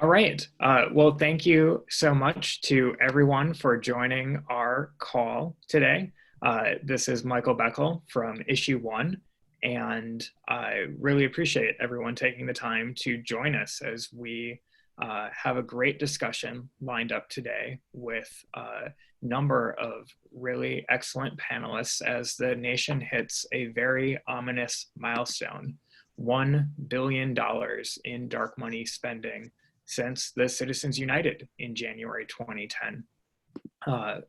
All right. Well, thank you so much to everyone for joining our call today. This is Michael Beckel from Issue One, and I really appreciate everyone taking the time to join us as we have a great discussion lined up today with a number of really excellent panelists as the nation hits a very ominous milestone, $1 billion in dark money spending since the Citizens United in January 2010.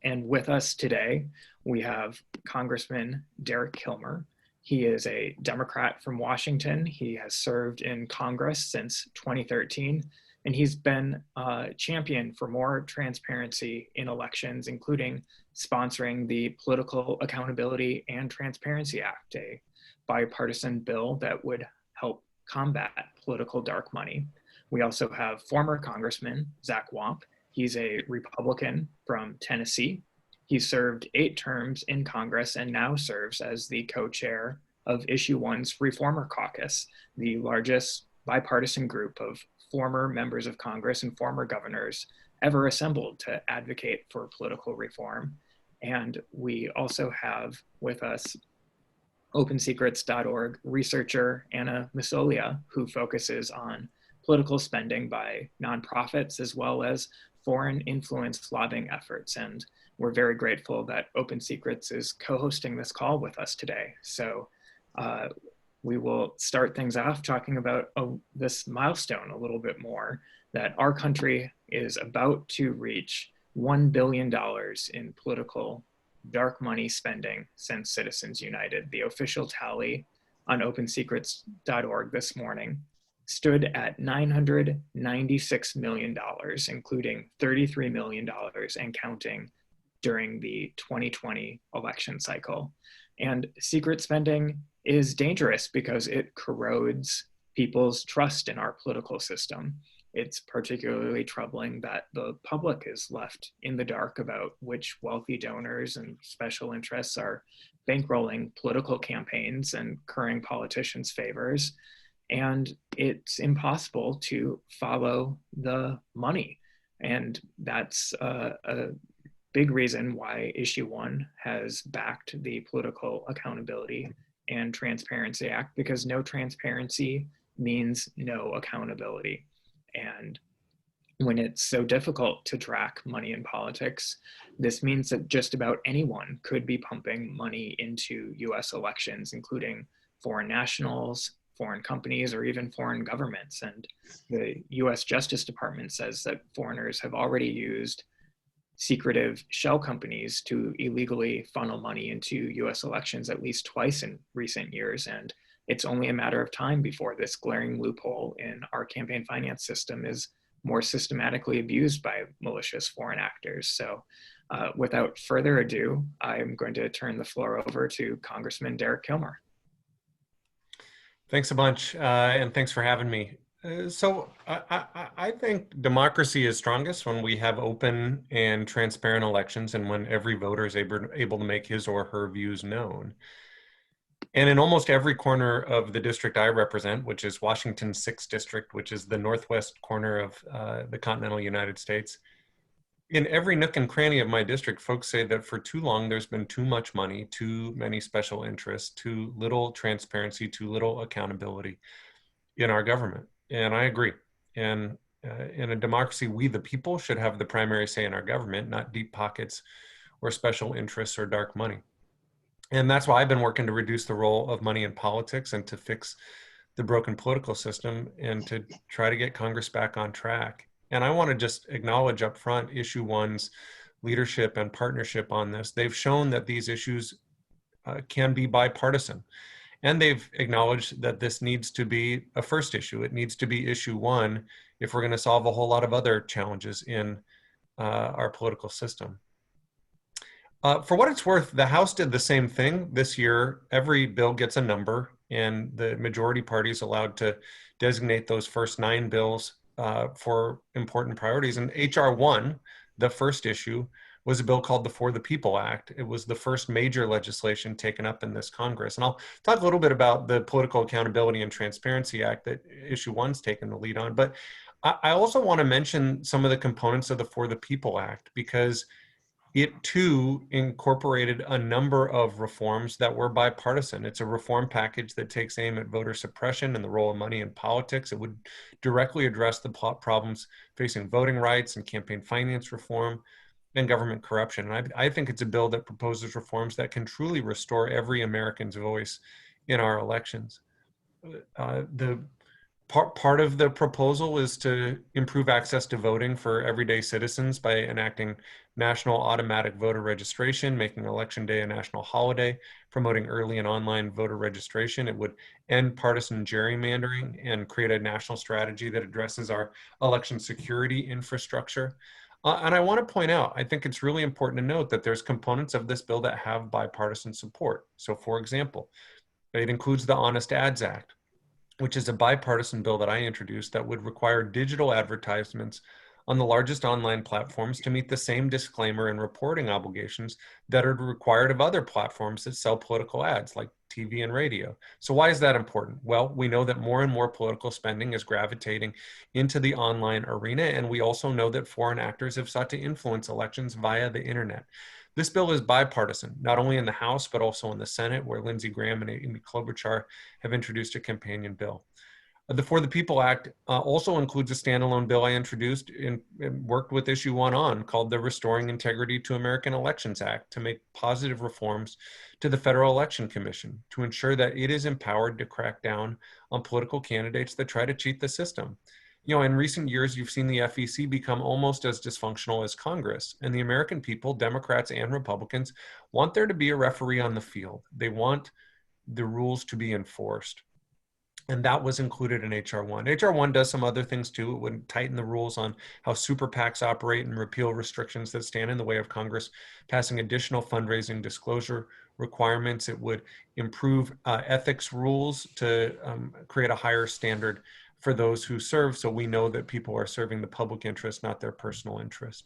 And with us today, we have Congressman Derek Kilmer. He is a Democrat from Washington. He has served in Congress since 2013, and he's been a champion for more transparency in elections, including sponsoring the Political Accountability and Transparency Act, a bipartisan bill that would help combat political dark money. We also have former Congressman Zach Wamp. He's a Republican from Tennessee. He served 8 terms in Congress and now serves as the co-chair of Issue One's Reformer Caucus, the largest bipartisan group of former members of Congress and former governors ever assembled to advocate for political reform. And we also have with us OpenSecrets.org researcher Anna Massoglia, who focuses on political spending by nonprofits as well as foreign influence lobbying efforts. And we're very grateful that Open Secrets is co-hosting this call with us today. So we will start things off talking about this milestone a little bit more, that our country is about to reach $1 billion in political dark money spending since Citizens United. The official tally on OpenSecrets.org this morning stood at $996 million, including $33 million and counting during the 2020 election cycle. And secret spending is dangerous because it corrodes people's trust in our political system. It's particularly troubling that the public is left in the dark about which wealthy donors and special interests are bankrolling political campaigns and curring politicians' favors. And it's impossible to follow the money. And that's a big reason why Issue One has backed the Political Accountability and Transparency Act, because no transparency means no accountability. And when it's so difficult to track money in politics, this means that just about anyone could be pumping money into US elections, including foreign nationals, foreign companies, or even foreign governments. And the US Justice Department says that foreigners have already used secretive shell companies to illegally funnel money into US elections at least twice in recent years. And it's only a matter of time before this glaring loophole in our campaign finance system is more systematically abused by malicious foreign actors. So without further ado, I'm going to turn the floor over to Congressman Derek Kilmer. Thanks a bunch, and thanks for having me. So I think democracy is strongest when we have open and transparent elections and when every voter is able to make his or her views known. And in almost every corner of the district I represent, which is Washington's 6th district, which is the northwest corner of the continental United States, in every nook and cranny of my district, folks say that for too long, there's been too much money, too many special interests, too little transparency, too little accountability in our government. And I agree. And in a democracy, we, the people, should have the primary say in our government, not deep pockets or special interests or dark money. And that's why I've been working to reduce the role of money in politics and to fix the broken political system and to try to get Congress back on track. And I want to just acknowledge up front Issue One's leadership and partnership on this. They've shown that these issues can be bipartisan. And they've acknowledged that this needs to be a first issue. It needs to be Issue One if we're going to solve a whole lot of other challenges in our political system. For what it's worth, the House did the same thing this year. Every bill gets a number, and the majority party is allowed to designate those first 9 bills for important priorities. And HR 1, the first issue, was a bill called the For the People Act. It was the first major legislation taken up in this Congress. And I'll talk a little bit about the Political Accountability and Transparency Act that issue one's taken the lead on. But I also want to mention some of the components of the For the People Act, because it too incorporated a number of reforms that were bipartisan. It's a reform package that takes aim at voter suppression and the role of money in politics. It would directly address the problems facing voting rights and campaign finance reform and government corruption. And I think it's a bill that proposes reforms that can truly restore every American's voice in our elections. The part of the proposal is to improve access to voting for everyday citizens by enacting national automatic voter registration, making Election Day a national holiday, promoting early and online voter registration. It would end partisan gerrymandering and create a national strategy that addresses our election security infrastructure. And I want to point out, I think it's really important to note that there's components of this bill that have bipartisan support. So for example, it includes the Honest Ads Act, which is a bipartisan bill that I introduced that would require digital advertisements on the largest online platforms to meet the same disclaimer and reporting obligations that are required of other platforms that sell political ads like TV and radio. So why is that important? Well, we know that more and more political spending is gravitating into the online arena, and we also know that foreign actors have sought to influence elections via the internet. This bill is bipartisan, not only in the House, but also in the Senate, where Lindsey Graham and Amy Klobuchar have introduced a companion bill. The For the People Act also includes a standalone bill I introduced and worked with issue one on, called the Restoring Integrity to American Elections Act, to make positive reforms to the Federal Election Commission to ensure that it is empowered to crack down on political candidates that try to cheat the system. You know, in recent years, you've seen the FEC become almost as dysfunctional as Congress, and the American people, Democrats and Republicans, want there to be a referee on the field. They want the rules to be enforced. And that was included in HR 1. HR 1 does some other things too. It would tighten the rules on how super PACs operate and repeal restrictions that stand in the way of Congress passing additional fundraising disclosure requirements. It would improve ethics rules to create a higher standard for those who serve, so we know that people are serving the public interest, not their personal interest.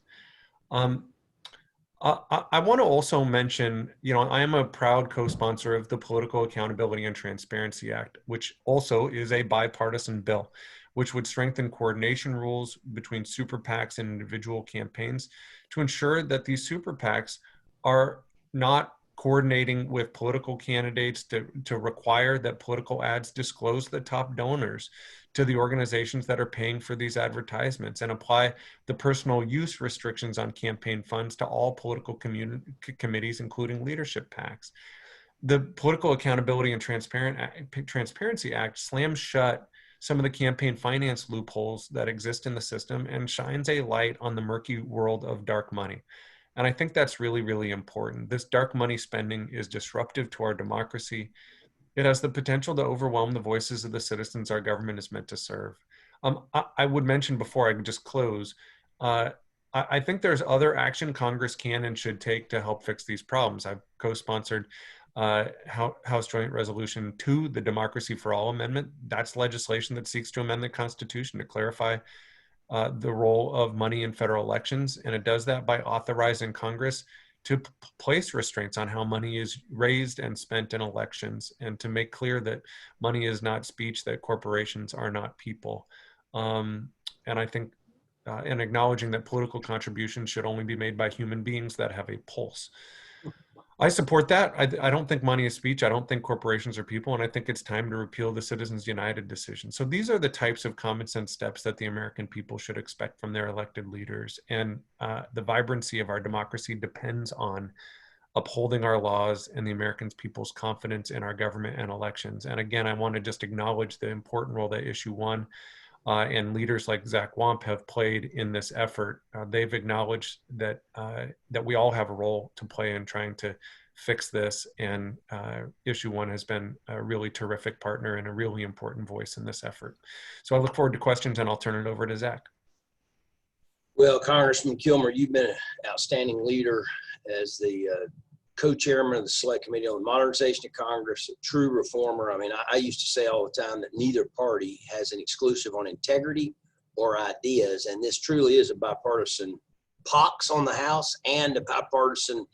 I want to also mention, you know, I am a proud co-sponsor of the Political Accountability and Transparency Act, which also is a bipartisan bill, which would strengthen coordination rules between super PACs and individual campaigns to ensure that these super PACs are not coordinating with political candidates to require that political ads disclose the top donors to the organizations that are paying for these advertisements, and apply the personal use restrictions on campaign funds to all political committees, including leadership PACs. The Political Accountability and Transparency Act slams shut some of the campaign finance loopholes that exist in the system and shines a light on the murky world of dark money. And I think that's really, really important. This dark money spending is disruptive to our democracy. It has the potential to overwhelm the voices of the citizens our government is meant to serve. I would mention before I just close, I think there's other action Congress can and should take to help fix these problems. I've co-sponsored House Joint Resolution 2, the Democracy for All Amendment. That's legislation that seeks to amend the Constitution to clarify the role of money in federal elections. And it does that by authorizing Congress to place restraints on how money is raised and spent in elections, and to make clear that money is not speech, that corporations are not people. And I think, and acknowledging that political contributions should only be made by human beings that have a pulse. I support that. I don't think money is speech. I don't think corporations are people. And I think it's time to repeal the Citizens United decision. So these are the types of common sense steps that the American people should expect from their elected leaders. And the vibrancy of our democracy depends on upholding our laws and the American people's confidence in our government and elections. And again, I want to just acknowledge the important role that issue one and leaders like Zach Wamp have played in this effort. They've acknowledged that that we all have a role to play in trying to fix this, and issue one has been a really terrific partner and a really important voice in this effort. So I look forward to questions, and I'll turn it over to Zach. Well, Congressman Kilmer, you've been an outstanding leader as the co-chairman of the Select Committee on the Modernization of Congress, a true reformer. I mean, I used to say all the time that neither party has an exclusive on integrity or ideas, and this truly is a bipartisan pox on the House and a bipartisan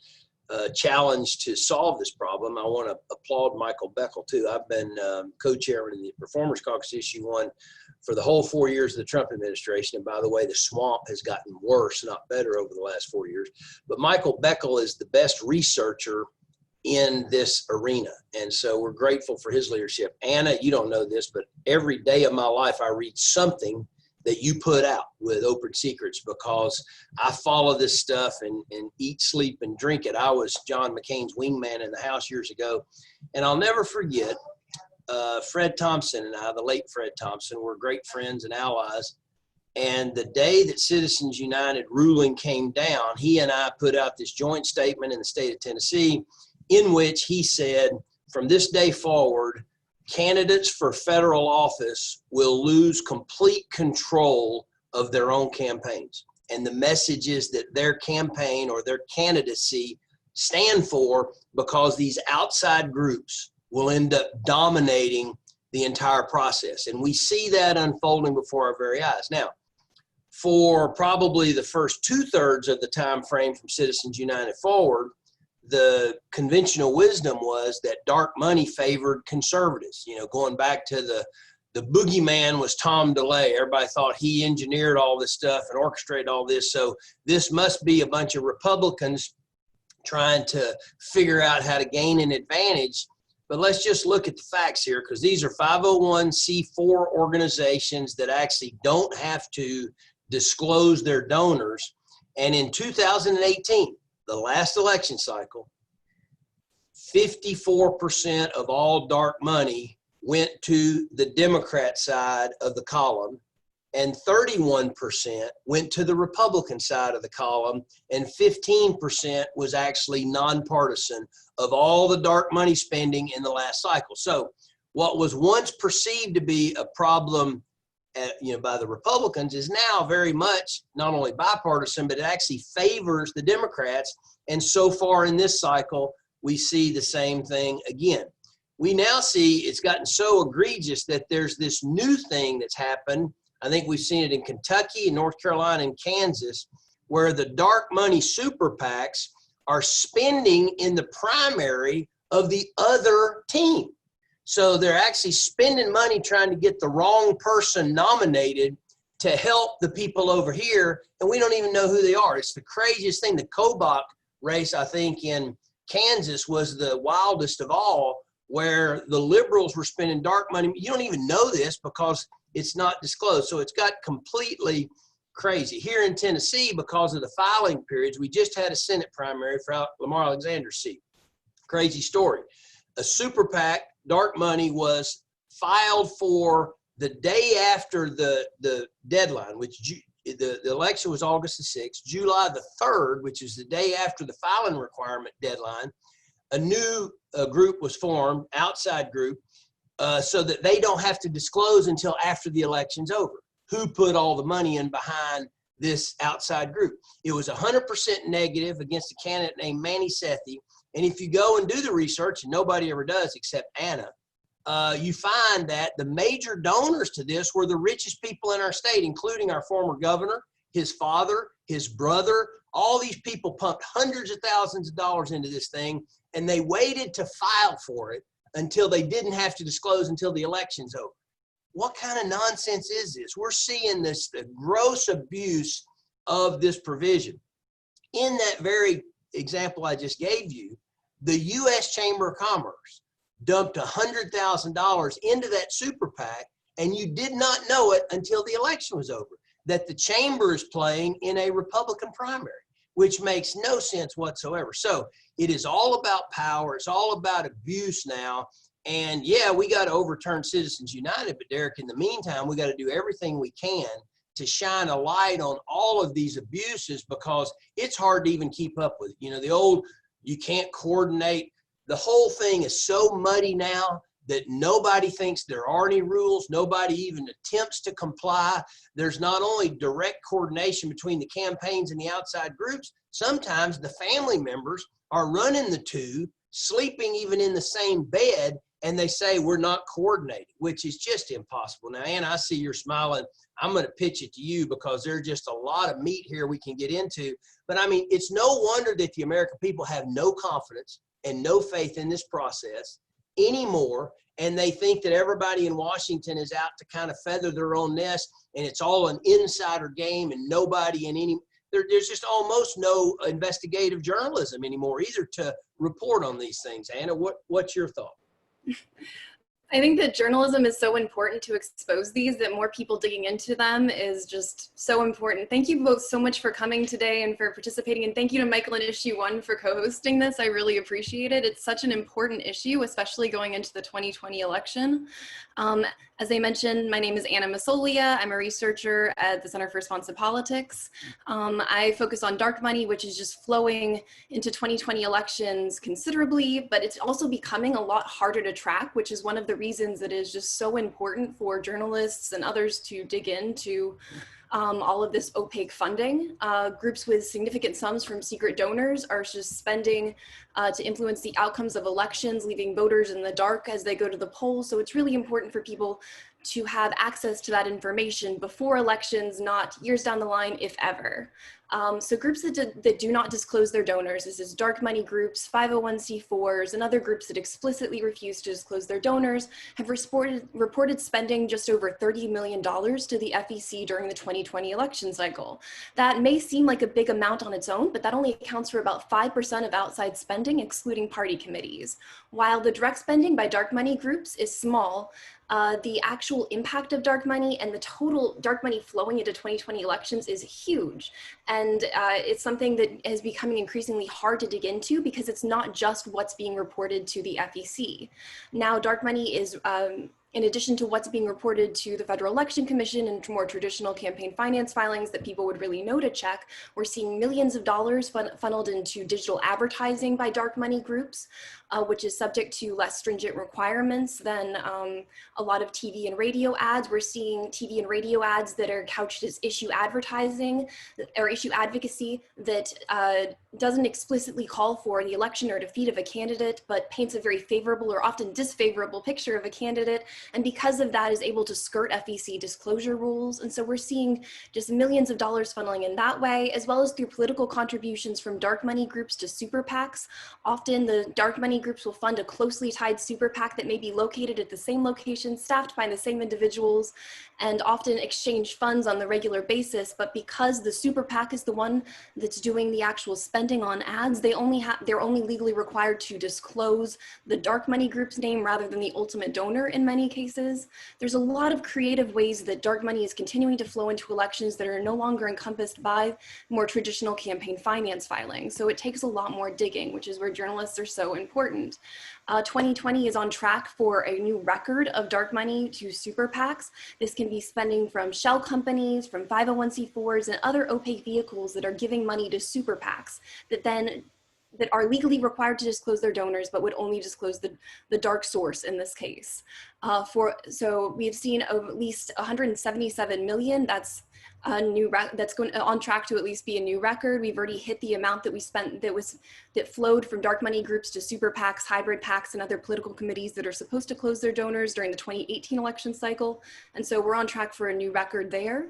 challenge to solve this problem. I want to applaud Michael Beckel too. I've been co-chairman of the Reformers Caucus Issue 1 for the whole 4 years of the Trump administration. And by the way, the swamp has gotten worse, not better, over the last 4 years. But Michael Beckel is the best researcher in this arena. And so we're grateful for his leadership. Anna, you don't know this, but every day of my life, I read something that you put out with Open Secrets, because I follow this stuff and eat, sleep, and drink it. I was John McCain's wingman in the House years ago. And I'll never forget, Fred Thompson and I, the late Fred Thompson, were great friends and allies. And the day that Citizens United ruling came down, he and I put out this joint statement in the state of Tennessee in which he said, from this day forward, candidates for federal office will lose complete control of their own campaigns and the messages that their campaign or their candidacy stand for, because these outside groups will end up dominating the entire process. And we see that unfolding before our very eyes. Now, for probably the first 2/3 of the time frame from Citizens United forward, the conventional wisdom was that dark money favored conservatives. You know, going back to the boogeyman was Tom DeLay. Everybody thought he engineered all this stuff and orchestrated all this. So this must be a bunch of Republicans trying to figure out how to gain an advantage. But let's just look at the facts here, because these are 501c4 organizations that actually don't have to disclose their donors. And in 2018, the last election cycle, 54% of all dark money went to the Democrat side of the column, and 31% went to the Republican side of the column, and 15% was actually nonpartisan of all the dark money spending in the last cycle. So what was once perceived to be a problem by the Republicans is now very much not only bipartisan, but it actually favors the Democrats. And so far in this cycle, we see the same thing again. We now see it's gotten so egregious that there's this new thing that's happened. I think we've seen it in Kentucky, and North Carolina, and Kansas, where the dark money super PACs are spending in the primary of the other team. So they're actually spending money trying to get the wrong person nominated to help the people over here, and we don't even know who they are. It's the craziest thing. The Kobach race, I think, in Kansas was the wildest of all, where the liberals were spending dark money. You don't even know this because it's not disclosed. So it's got completely crazy. Here in Tennessee, because of the filing periods, we just had a Senate primary for Lamar Alexander's seat. Crazy story. A super PAC, dark money, was filed for the day after the deadline, which the election was August the 6th. July the 3rd, which is the day after the filing requirement deadline, a new group was formed, outside group, so that they don't have to disclose until after the election's over who put all the money in behind this outside group. It was 100% negative against a candidate named Manny Sethi. And if you go and do the research, and nobody ever does except Anna, you find that the major donors to this were the richest people in our state, including our former governor, his father, his brother. All these people pumped hundreds of thousands of dollars into this thing, and they waited to file for it until they didn't have to disclose until the election's over. What kind of nonsense is this? We're seeing this gross abuse of this provision. In that very example I just gave you, the U.S. Chamber of Commerce dumped $100,000 into that super PAC, and you did not know it until the election was over, that the chamber is playing in a Republican primary, which makes no sense whatsoever. So it is all about power. It's all about abuse now. And yeah, we got to overturn Citizens United, but Derek, in the meantime, we got to do everything we can to shine a light on all of these abuses, because it's hard to even keep up with. You know, the old, you can't coordinate. The whole thing is so muddy now that nobody thinks there are any rules. Nobody even attempts to comply. There's not only direct coordination between the campaigns and the outside groups, sometimes the family members are running the two, sleeping even in the same bed, and they say we're not coordinated, which is just impossible. Now, Anna, I see you're smiling. I'm going to pitch it to you because there's just a lot of meat here we can get into. But I mean, it's no wonder that the American people have no confidence and no faith in this process anymore. And they think that everybody in Washington is out to kind of feather their own nest, and it's all an insider game, and nobody in any, there's just almost no investigative journalism anymore either to report on these things. Anna, what's your thought? I think that journalism is so important to expose these, that more people digging into them is just so important. Thank you both so much for coming today and for participating. And thank you to Michael and Issue One for co-hosting this. I really appreciate it. It's such an important issue, especially going into the 2020 election. As I mentioned, my name is Anna Massoglia. I'm a researcher at the Center for Responsive Politics. I focus on dark money, which is just flowing into 2020 elections considerably, but it's also becoming a lot harder to track, which is one of the reasons that it is just so important for journalists and others to dig into all of this opaque funding. Groups with significant sums from secret donors are just spending to influence the outcomes of elections, leaving voters in the dark as they go to the polls. So it's really important for people to have access to that information before elections, not years down the line, if ever. So groups that do not disclose their donors, this is dark money groups, 501c4s, and other groups that explicitly refuse to disclose their donors, have reported spending just over $30 million to the FEC during the 2020 election cycle. That may seem like a big amount on its own, but that only accounts for about 5% of outside spending, excluding party committees. While the direct spending by dark money groups is small, the actual impact of dark money and the total dark money flowing into 2020 elections is huge. And it's something that is becoming increasingly hard to dig into because it's not just what's being reported to the FEC. Now, dark money is, in addition to what's being reported to the Federal Election Commission and more traditional campaign finance filings that people would really know to check, we're seeing millions of dollars funneled into digital advertising by dark money groups, which is subject to less stringent requirements than a lot of TV and radio ads. We're seeing TV and radio ads that are couched as issue advertising or issue advocacy that doesn't explicitly call for the election or defeat of a candidate, but paints a very favorable or often disfavorable picture of a candidate. And because of that is able to skirt FEC disclosure rules. And so we're seeing just millions of dollars funneling in that way, as well as through political contributions from dark money groups to super PACs. Often the dark money groups will fund a closely tied super PAC that may be located at the same location, staffed by the same individuals, and often exchange funds on the regular basis. But because the super PAC is the one that's doing the actual spending on ads, they're only legally required to disclose the dark money group's name rather than the ultimate donor in many cases. There's a lot of creative ways that dark money is continuing to flow into elections that are no longer encompassed by more traditional campaign finance filing. So it takes a lot more digging, which is where journalists are so important. 2020 is on track for a new record of dark money to super PACs. This can be spending from shell companies, from 501c4s, and other opaque vehicles that are giving money to super PACs that are legally required to disclose their donors, but would only disclose the dark source in this case. So we've seen at least 177 million. That's a new that's going on track to at least be a new record. We've already hit the amount that we spent that flowed from dark money groups to super PACs, hybrid PACs, and other political committees that are supposed to close their donors during the 2018 election cycle. And so we're on track for a new record there.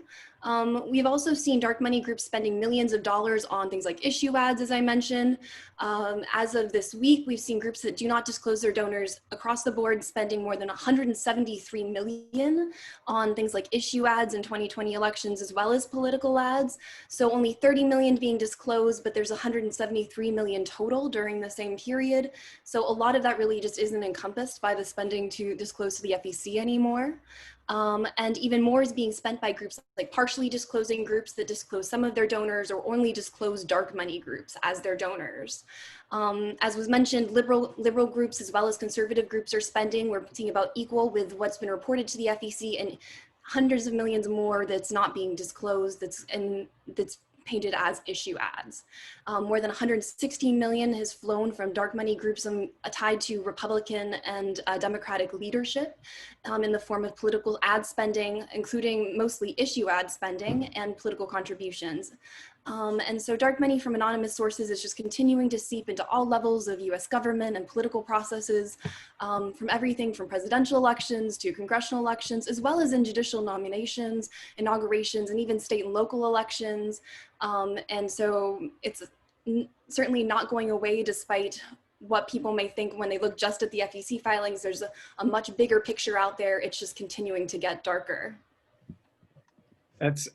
We've also seen dark money groups spending millions of dollars on things like issue ads, as I mentioned. As of this week, we've seen groups that do not disclose their donors across the board spending more than 173 million on things like issue ads in 2020 elections, as well as political ads. So only 30 million being disclosed, but there's 173 million total during the same period. So a lot of that really just isn't encompassed by the spending to disclose to the FEC anymore. And even more is being spent by groups like partially disclosing groups that disclose some of their donors or only disclose dark money groups as their donors. As was mentioned, liberal groups as well as conservative groups are spending. We're seeing about equal with what's been reported to the FEC, and hundreds of millions more that's not being disclosed, that's painted as issue ads. More than 116 million has flown from dark money groups tied to Republican and Democratic leadership in the form of political ad spending, including mostly issue ad spending and political contributions. And so dark money from anonymous sources is just continuing to seep into all levels of US government and political processes, from everything from presidential elections to congressional elections, as well as in judicial nominations, inaugurations, and even state and local elections. And so it's certainly not going away despite what people may think when they look just at the FEC filings. There's a much bigger picture out there. It's just continuing to get darker. That's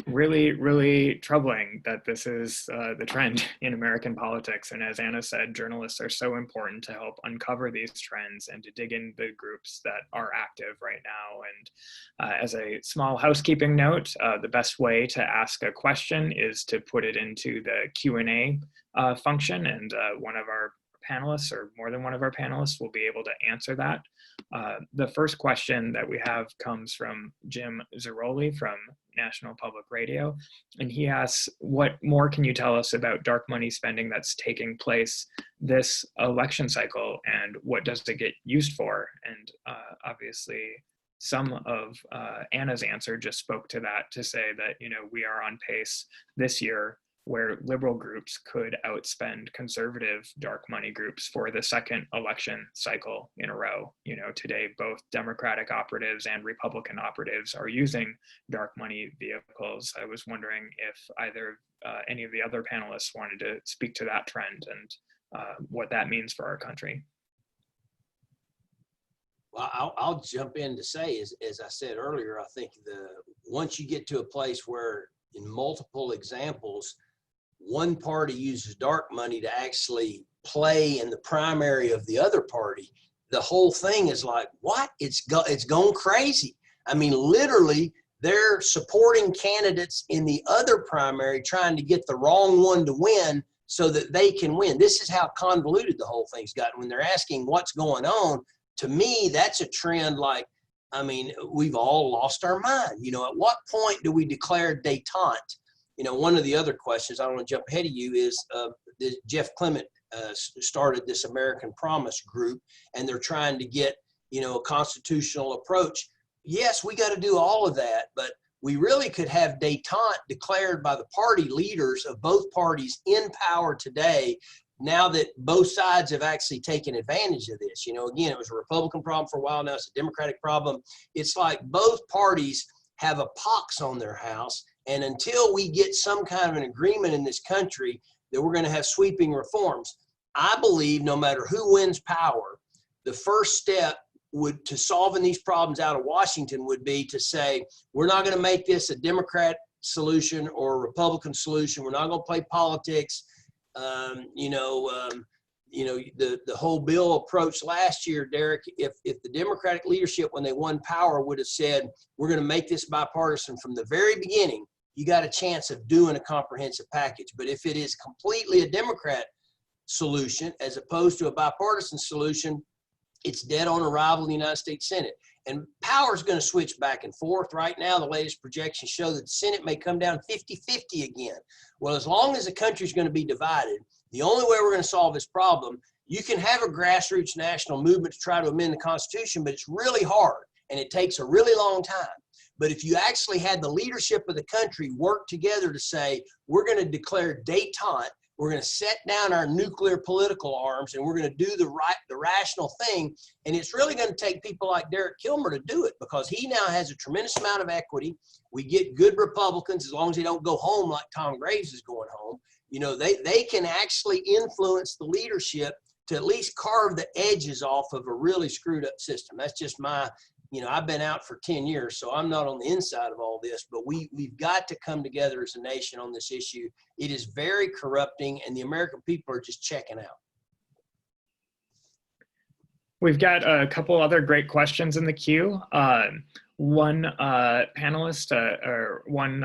really, really troubling that this is the trend in American politics. And as Anna said, journalists are so important to help uncover these trends and to dig in the groups that are active right now. And as a small housekeeping note, the best way to ask a question is to put it into the Q&A function, and one of our panelists, or more than one of our panelists, will be able to answer that. The first question that we have comes from Jim Zeroli from National Public Radio, and he asks, what more can you tell us about dark money spending that's taking place this election cycle, and what does it get used for? And obviously some of Anna's answer just spoke to that, to say that, you know, we are on pace this year where liberal groups could outspend conservative dark money groups for the second election cycle in a row. You know, today, both Democratic operatives and Republican operatives are using dark money vehicles. I was wondering if either any of the other panelists wanted to speak to that trend and what that means for our country. Well, I'll jump in to say, as I said earlier, I think once you get to a place where in multiple examples, one party uses dark money to actually play in the primary of the other party, the whole thing is like, what? It's gone crazy. I mean, literally, they're supporting candidates in the other primary, trying to get the wrong one to win so that they can win. This is how convoluted the whole thing's gotten. When they're asking what's going on, to me, that's a trend like, I mean, we've all lost our mind. You know, at what point do we declare détente? You know, one of the other questions, I don't want to jump ahead of you, is Jeff Clement started this American Promise group, and they're trying to get, you know, a constitutional approach. Yes, we got to do all of that, but we really could have détente declared by the party leaders of both parties in power today, now that both sides have actually taken advantage of this. You know, again, it was a Republican problem for a while, now it's a Democratic problem. It's like both parties have a pox on their house, and until we get some kind of an agreement in this country that we're going to have sweeping reforms, I believe no matter who wins power, the first step to solving these problems out of Washington would be to say, we're not going to make this a Democrat solution or a Republican solution. We're not going to play politics. The whole bill approach last year, Derek, if the Democratic leadership, when they won power, would have said, we're going to make this bipartisan from the very beginning, you got a chance of doing a comprehensive package. But if it is completely a Democrat solution as opposed to a bipartisan solution, it's dead on arrival in the United States Senate. And power is going to switch back and forth. Right now, the latest projections show that the Senate may come down 50-50 again. Well, as long as the country is going to be divided, the only way we're going to solve this problem, you can have a grassroots national movement to try to amend the Constitution, but it's really hard and it takes a really long time. But if you actually had the leadership of the country work together to say, we're going to declare détente, we're going to set down our nuclear political arms, and we're going to do the rational thing. And it's really going to take people like Derek Kilmer to do it, because he now has a tremendous amount of equity. We get good Republicans, as long as they don't go home like Tom Graves is going home. You know, they can actually influence the leadership to at least carve the edges off of a really screwed up system. That's just my, you know, I've been out for 10 years, so I'm not on the inside of all this, but we've got to come together as a nation on this issue. It is very corrupting, and the American people are just checking out. We've got a couple other great questions in the queue. One panelist or one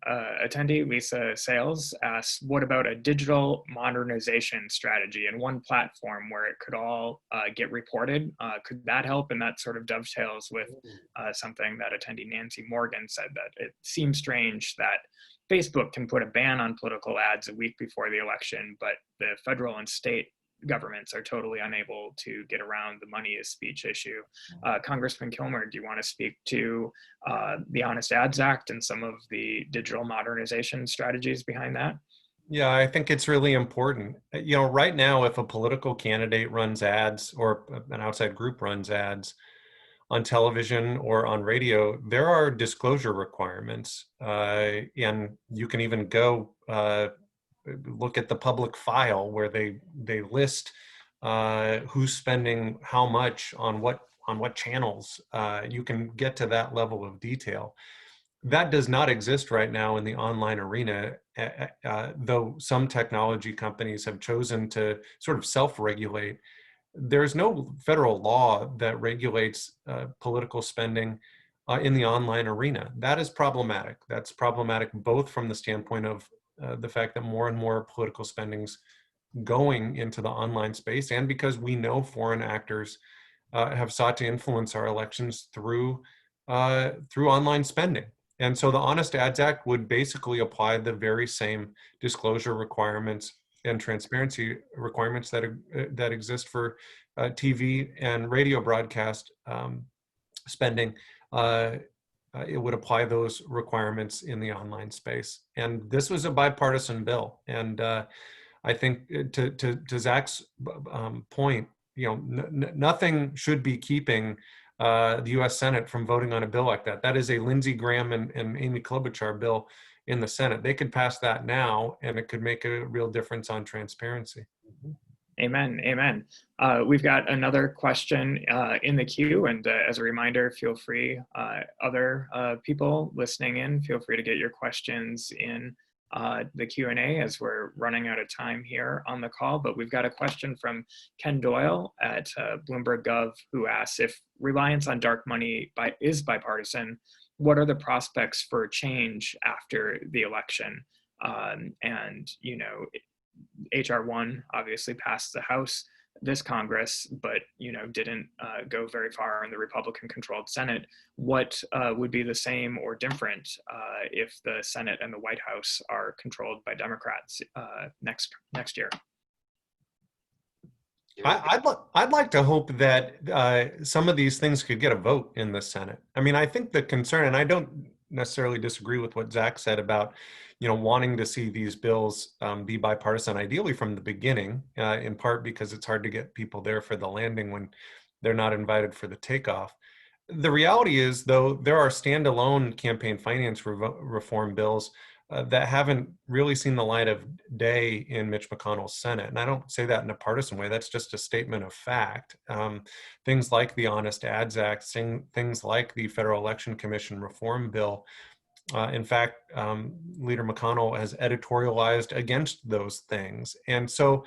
attendee, Lisa Sales, asks, what about a digital modernization strategy and one platform where it could all get reported? Could that help? And that sort of dovetails with something that attendee Nancy Morgan said, that it seems strange that Facebook can put a ban on political ads a week before the election, but the federal and state governments are totally unable to get around the money is speech issue. Congressman Kilmer, do you want to speak to the Honest Ads Act and some of the digital modernization strategies behind that? Yeah, I think it's really important. Right now, if a political candidate runs ads or an outside group runs ads on television or on radio, there are disclosure requirements. And you can even go look at the public file where they list who's spending how much on what channels. You can get to that level of detail. That does not exist right now in the online arena, though some technology companies have chosen to sort of self-regulate. There's no federal law that regulates political spending in the online arena. That is problematic. That's problematic both from the standpoint of the fact that more and more political spending's going into the online space, and because we know foreign actors have sought to influence our elections through online spending. And so the Honest Ads Act would basically apply the very same disclosure requirements and transparency requirements that exist for TV and radio broadcast spending. It would apply those requirements in the online space. And this was a bipartisan bill. And I think to Zach's point, nothing should be keeping the U.S. Senate from voting on a bill like that. That is a Lindsey Graham and Amy Klobuchar bill in the Senate. They could pass that now, and it could make a real difference on transparency. Amen. Amen. We've got another question in the queue, and as a reminder, feel free, other people listening in, feel free to get your questions in the Q&A as we're running out of time here on the call. But we've got a question from Ken Doyle at Bloomberg Gov, who asks, if reliance on dark money is bipartisan, what are the prospects for change after the election? And, HR 1 obviously passed the House this Congress, but didn't go very far in the Republican-controlled Senate. What would be the same or different if the Senate and the White House are controlled by Democrats next year? I'd like to hope that some of these things could get a vote in the Senate. I mean, I think the concern, and I don't necessarily disagree with what Zach said about wanting to see these bills be bipartisan, ideally from the beginning, in part because it's hard to get people there for the landing when they're not invited for the takeoff. The reality is, though, there are standalone campaign finance reform bills that haven't really seen the light of day in Mitch McConnell's Senate. And I don't say that in a partisan way. That's just a statement of fact. Things like the Honest Ads Act, things like the Federal Election Commission reform bill. In fact, Leader McConnell has editorialized against those things. And so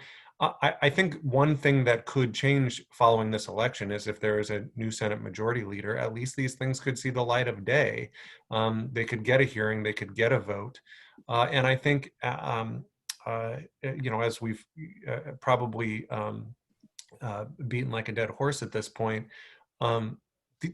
I think one thing that could change following this election is if there is a new Senate Majority Leader, at least these things could see the light of day. They could get a hearing, they could get a vote. And I think, as we've probably beaten like a dead horse at this point,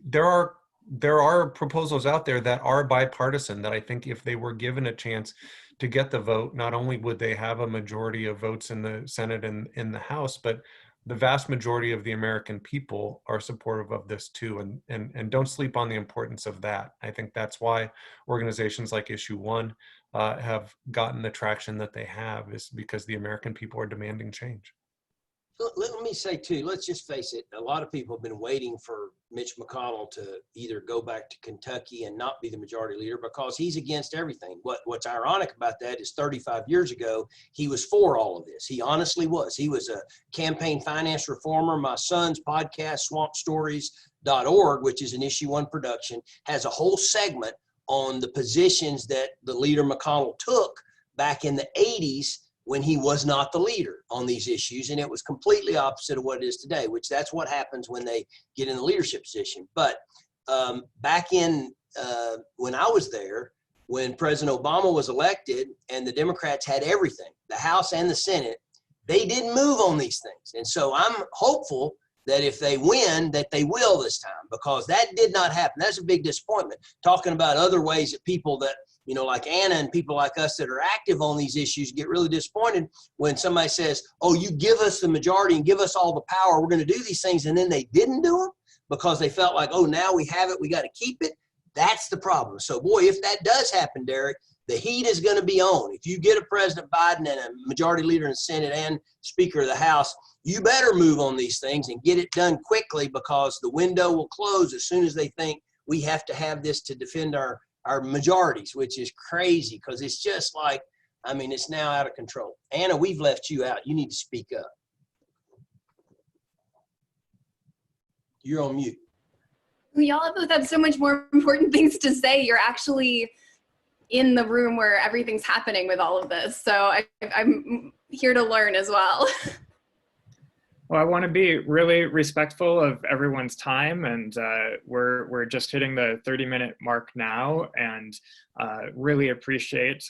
there are proposals out there that are bipartisan that I think if they were given a chance to get the vote, not only would they have a majority of votes in the Senate and in the House, but the vast majority of the American people are supportive of this too. And don't sleep on the importance of that. I think that's why organizations like Issue 1 have gotten the traction that they have, is because the American people are demanding change. Let me say too, let's just face it, a lot of people have been waiting for Mitch McConnell to either go back to Kentucky and not be the majority leader because he's against everything. What's ironic about that is 35 years ago, he was for all of this. He honestly was. He was a campaign finance reformer. My son's podcast, swampstories.org, which is an Issue 1 production, has a whole segment on the positions that the leader McConnell took back in the 80s when he was not the leader on these issues. And it was completely opposite of what it is today, which that's what happens when they get in the leadership position. But back in when I was there, when President Obama was elected and the Democrats had everything, the House and the Senate, they didn't move on these things. And so I'm hopeful that if they win, that they will this time, because that did not happen. That's a big disappointment. Talking about other ways that people that you know, like Anna and people like us that are active on these issues get really disappointed when somebody says, oh, you give us the majority and give us all the power, we're going to do these things, and then they didn't do them because they felt like, oh, now we have it, we got to keep it. That's the problem. So boy, if that does happen, Derek, the heat is going to be on. If you get a President Biden and a majority leader in the Senate and Speaker of the House, you better move on these things and get it done quickly, because the window will close as soon as they think we have to have this to defend our majorities, which is crazy, because it's just like, I mean, it's now out of control. Anna, we've left you out. You need to speak up. You're on mute. Y'all both have so much more important things to say. You're actually in the room where everything's happening with all of this. So I'm here to learn as well. Well, I want to be really respectful of everyone's time, and we're just hitting the 30-minute mark now, and really appreciate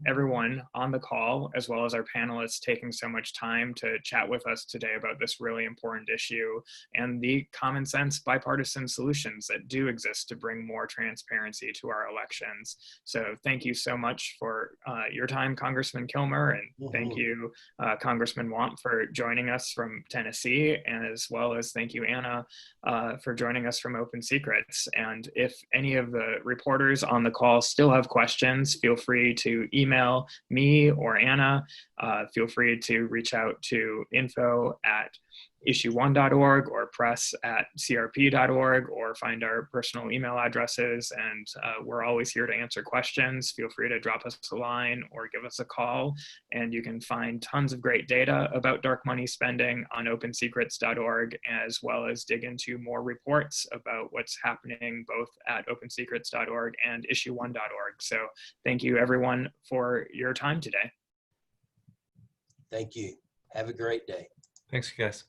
everyone on the call, as well as our panelists, taking so much time to chat with us today about this really important issue and the common sense bipartisan solutions that do exist to bring more transparency to our elections. So thank you so much for your time, Congressman Kilmer, and thank you, Congressman Wamp, for joining us from Tennessee, and as well as thank you, Anna, for joining us from OpenSecrets. And if any of the reporters on the call still have questions, feel free to email me or Anna. Feel free to reach out to info@issue1.org or press@crp.org, or find our personal email addresses. And we're always here to answer questions. Feel free to drop us a line or give us a call. And you can find tons of great data about dark money spending on OpenSecrets.org, as well as dig into more reports about what's happening both at OpenSecrets.org and issue1.org. So thank you everyone for your time today. Thank you. Have a great day. Thanks, you guys.